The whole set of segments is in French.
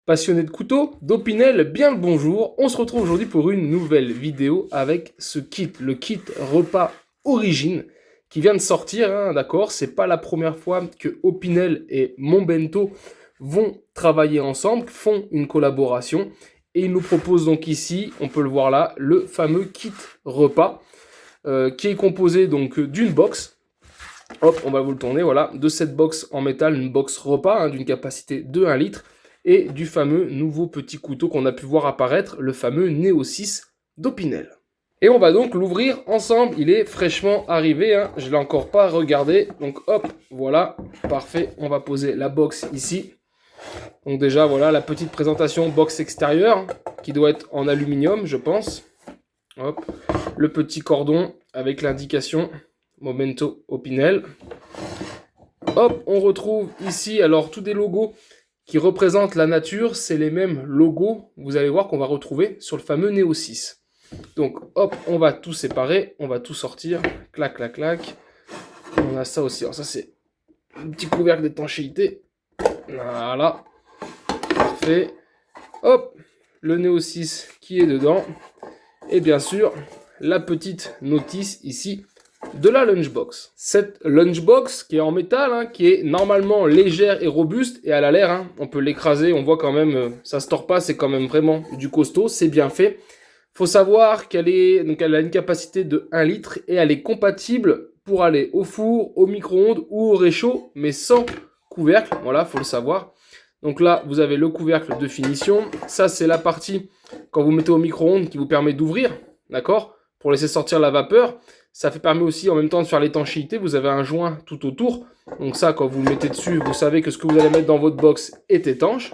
Passionné de couteaux, d'Opinel, bien le bonjour. On se retrouve aujourd'hui pour une nouvelle vidéo avec ce kit, le kit repas Origine qui vient de sortir, hein, d'accord. C'est pas la première fois que Opinel et Monbento vont travailler ensemble, font une collaboration et ils nous proposent donc ici, on peut le voir là, le fameux kit repas qui est composé donc d'une box. Hop, on va vous le tourner, voilà, de cette box en métal, une box repas hein, d'une capacité de 1 litre. Et du fameux nouveau petit couteau qu'on a pu voir apparaître, le fameux Neo 6 d'Opinel. Et on va donc l'ouvrir ensemble, il est fraîchement arrivé, hein. Je ne l'ai encore pas regardé, donc hop, voilà, parfait, on va poser la box ici. Donc déjà, voilà la petite présentation box extérieure, qui doit être en aluminium, je pense. Hop, le petit cordon avec l'indication Monbento Opinel. Hop, on retrouve ici, alors tous des logos qui représentent la nature, c'est les mêmes logos, vous allez voir qu'on va retrouver sur le fameux Neo 6. Donc hop, on va tout séparer, on va tout sortir, clac, clac, clac. On a ça aussi, alors ça c'est un petit couvercle d'étanchéité, voilà, parfait. Hop, le Neo 6 qui est dedans, et bien sûr, la petite notice ici, de la lunchbox. Cette lunchbox qui est en métal, hein, qui est normalement légère et robuste, et elle a l'air, hein, on peut l'écraser, on voit quand même, ça se tord pas, c'est quand même vraiment du costaud, c'est bien fait. Faut savoir qu'elle elle a une capacité de 1 litre et elle est compatible pour aller au four, au micro-ondes ou au réchaud, mais sans couvercle, voilà, faut le savoir. Donc là, vous avez le couvercle de finition, ça c'est la partie quand vous mettez au micro-ondes qui vous permet d'ouvrir, d'accord, pour laisser sortir la vapeur. Ça permet aussi en même temps de faire l'étanchéité, vous avez un joint tout autour. Donc ça, quand vous le mettez dessus, vous savez que ce que vous allez mettre dans votre box est étanche.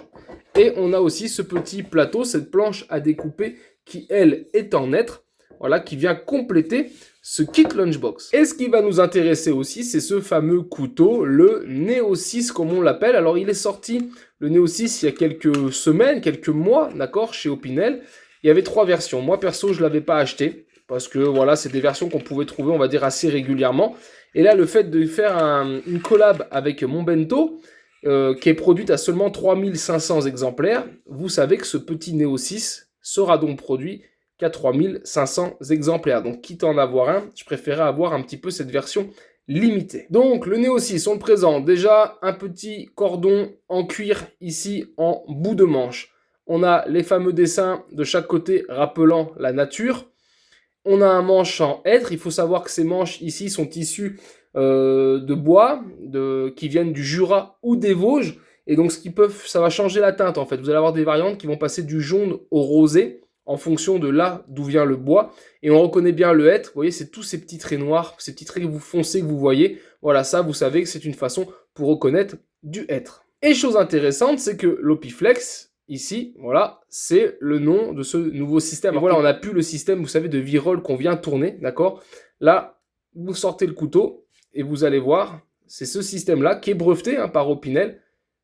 Et on a aussi ce petit plateau, cette planche à découper qui, elle, est en être. Voilà, qui vient compléter ce kit lunchbox. Et ce qui va nous intéresser aussi, c'est ce fameux couteau, le Neo 6 comme on l'appelle. Alors il est sorti, le Neo 6, il y a quelques semaines, quelques mois, d'accord, chez Opinel. Il y avait 3 versions. Moi, perso, je ne l'avais pas acheté. Parce que voilà, c'est des versions qu'on pouvait trouver, on va dire, assez régulièrement. Et là, le fait de faire une collab avec Monbento, qui est produite à seulement 3500 exemplaires, vous savez que ce petit Neo 6 sera donc produit qu'à 3500 exemplaires. Donc, quitte à en avoir un, je préférais avoir un petit peu cette version limitée. Donc, le Neo 6, on le présente. Déjà, un petit cordon en cuir ici, en bout de manche. On a les fameux dessins de chaque côté rappelant la nature. On a un manche en hêtre, il faut savoir que ces manches ici sont issues de bois, qui viennent du Jura ou des Vosges. Et donc ça va changer la teinte en fait. Vous allez avoir des variantes qui vont passer du jaune au rosé en fonction de là d'où vient le bois. Et on reconnaît bien le hêtre, vous voyez, c'est tous ces petits traits noirs, ces petits traits foncés que vous voyez. Voilà, ça vous savez que c'est une façon pour reconnaître du hêtre. Et chose intéressante, c'est que l'Opiflex, ici, voilà, c'est le nom de ce nouveau système. Et voilà, on n'a plus le système, vous savez, de virole qu'on vient tourner, d'accord? Là, vous sortez le couteau et vous allez voir, c'est ce système-là qui est breveté hein, par Opinel.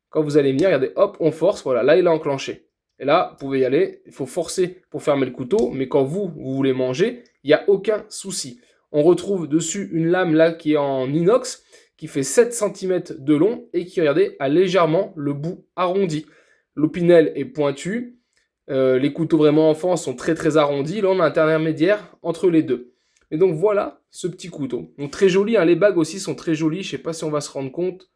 Quand vous allez venir, regardez, hop, on force, voilà, là, il est enclenché. Et là, vous pouvez y aller, il faut forcer pour fermer le couteau, mais quand vous voulez manger, il n'y a aucun souci. On retrouve dessus une lame là qui est en inox, qui fait 7 cm de long et qui, regardez, a légèrement le bout arrondi. L'Opinel est pointu, les couteaux vraiment enfants sont très très arrondis, là on a un intermédiaire entre les deux. Et donc voilà ce petit couteau. Donc très joli, hein, les bagues aussi sont très jolies, je ne sais pas si on va se rendre compte.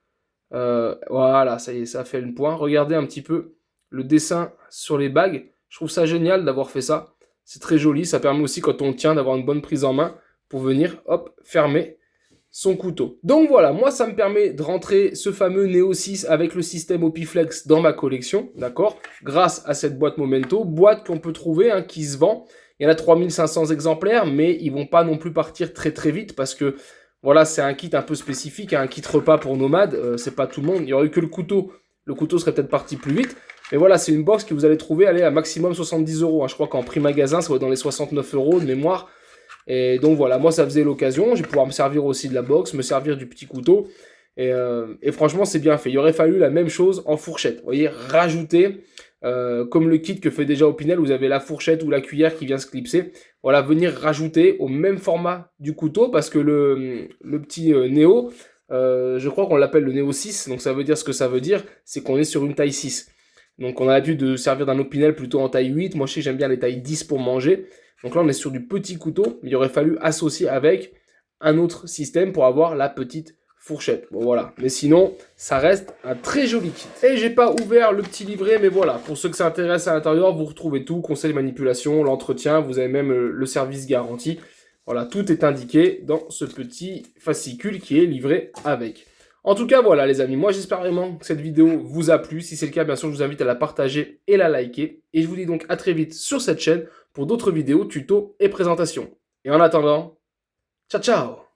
Voilà, ça y est, ça fait le point. Regardez un petit peu le dessin sur les bagues, je trouve ça génial d'avoir fait ça. C'est très joli, ça permet aussi quand on tient d'avoir une bonne prise en main pour venir, hop, fermer son couteau. Donc voilà, moi ça me permet de rentrer ce fameux Neo 6 avec le système Opiflex dans ma collection, d'accord, grâce à cette boîte Monbento, boîte qu'on peut trouver, hein, qui se vend. Il y en a 3500 exemplaires, mais ils vont pas non plus partir très très vite parce que voilà, c'est un kit un peu spécifique, hein, un kit repas pour nomades, c'est pas tout le monde. Il y aurait eu que le couteau serait peut-être parti plus vite. Mais voilà, c'est une box que vous allez trouver, allez, à maximum 70 €. Hein. Je crois qu'en prix magasin, ça va être dans les 69 € de mémoire. Et donc voilà, moi ça faisait l'occasion, je vais pouvoir me servir aussi de la box, me servir du petit couteau. Et franchement, c'est bien fait. Il aurait fallu la même chose en fourchette. Vous voyez, rajouter, comme le kit que fait déjà Opinel, vous avez la fourchette ou la cuillère qui vient se clipser. Voilà, venir rajouter au même format du couteau, parce que le petit Neo, je crois qu'on l'appelle le Neo 6, donc ça veut dire ce que ça veut dire, c'est qu'on est sur une taille 6. Donc on a l'habitude de servir d'un Opinel plutôt en taille 8. Moi je sais que j'aime bien les tailles 10 pour manger. Donc là on est sur du petit couteau. Il aurait fallu associer avec un autre système pour avoir la petite fourchette. Bon voilà, mais sinon ça reste un très joli kit. Et j'ai pas ouvert le petit livret, mais voilà, pour ceux que ça intéresse à l'intérieur, vous retrouvez tout, conseils de manipulation, l'entretien, vous avez même le service garanti. Voilà, tout est indiqué dans ce petit fascicule qui est livré avec. En tout cas, voilà les amis, moi j'espère vraiment que cette vidéo vous a plu. Si c'est le cas, bien sûr, je vous invite à la partager et la liker. Et je vous dis donc à très vite sur cette chaîne pour d'autres vidéos, tutos et présentations. Et en attendant, ciao ciao!